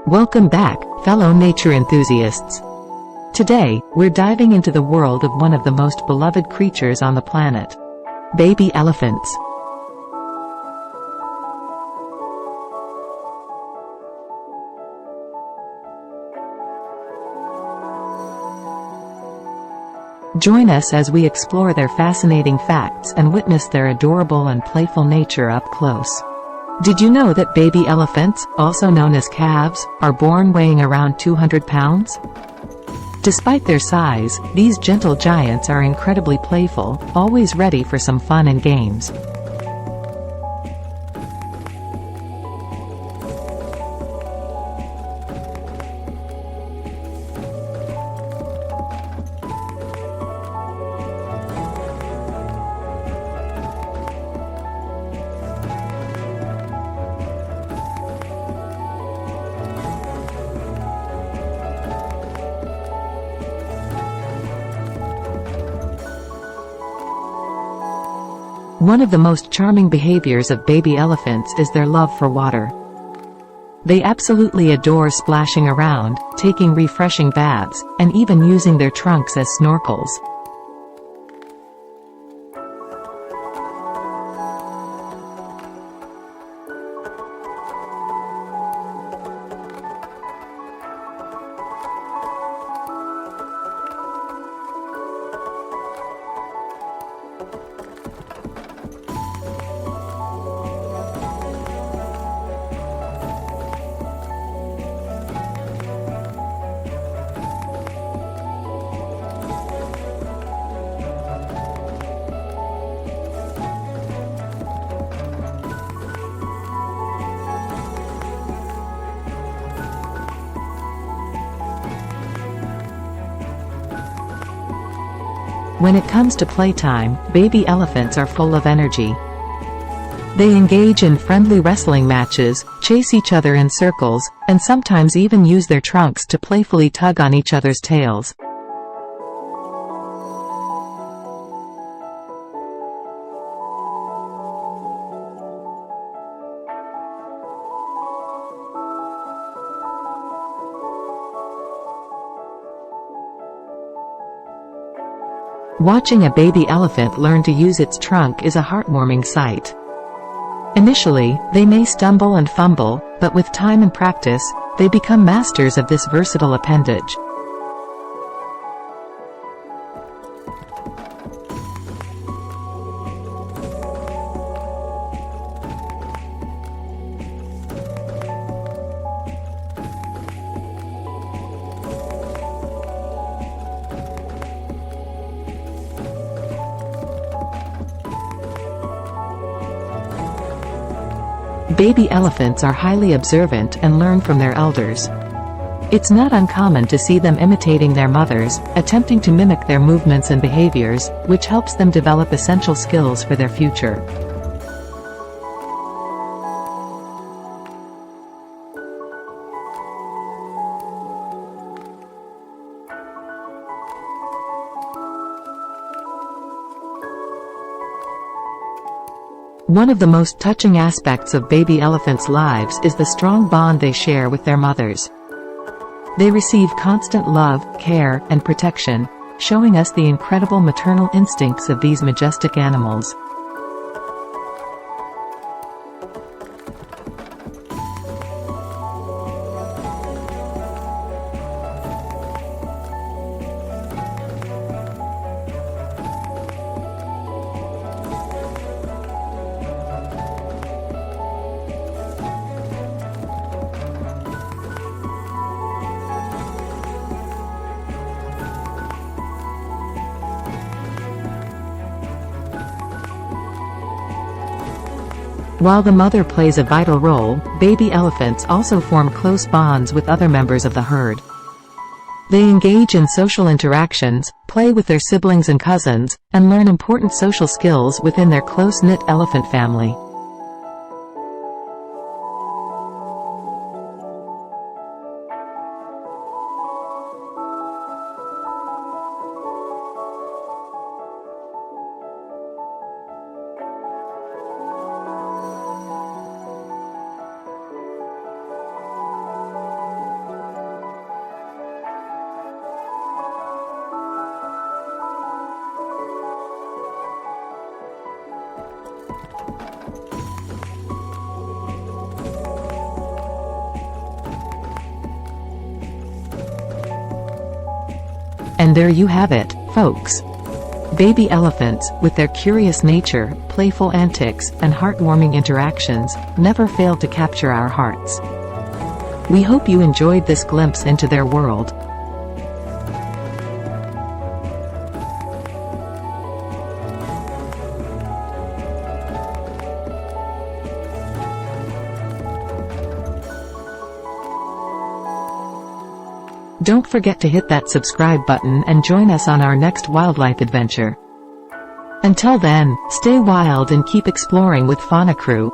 Welcome back, fellow nature enthusiasts. Today, we're diving into the world of one of the most beloved creatures on the planet. Baby elephants. Join us as we explore their fascinating facts and witness their adorable and playful nature up close. Did you know that baby elephants, also known as calves, are born weighing around 200 pounds? Despite their size, these gentle giants are incredibly playful, always ready for some fun and games. One of the most charming behaviors of baby elephants is their love for water. They absolutely adore splashing around, taking refreshing baths, and even using their trunks as snorkels. When it comes to playtime, baby elephants are full of energy. They engage in friendly wrestling matches, chase each other in circles, and sometimes even use their trunks to playfully tug on each other's tails. Watching a baby elephant learn to use its trunk is a heartwarming sight. Initially, they may stumble and fumble, but with time and practice, they become masters of this versatile appendage. Baby elephants are highly observant and learn from their elders. It's not uncommon to see them imitating their mothers, attempting to mimic their movements and behaviors, which helps them develop essential skills for their future. One of the most touching aspects of baby elephants' lives is the strong bond they share with their mothers. They receive constant love, care, and protection, showing us the incredible maternal instincts of these majestic animals. While the mother plays a vital role, baby elephants also form close bonds with other members of the herd. They engage in social interactions, play with their siblings and cousins, and learn important social skills within their close-knit elephant family. And there you have it, folks. Baby elephants, with their curious nature, playful antics, and heartwarming interactions, never fail to capture our hearts. We hope you enjoyed this glimpse into their world. Don't forget to hit that subscribe button and join us on our next wildlife adventure. Until then, stay wild and keep exploring with Fauna Crew.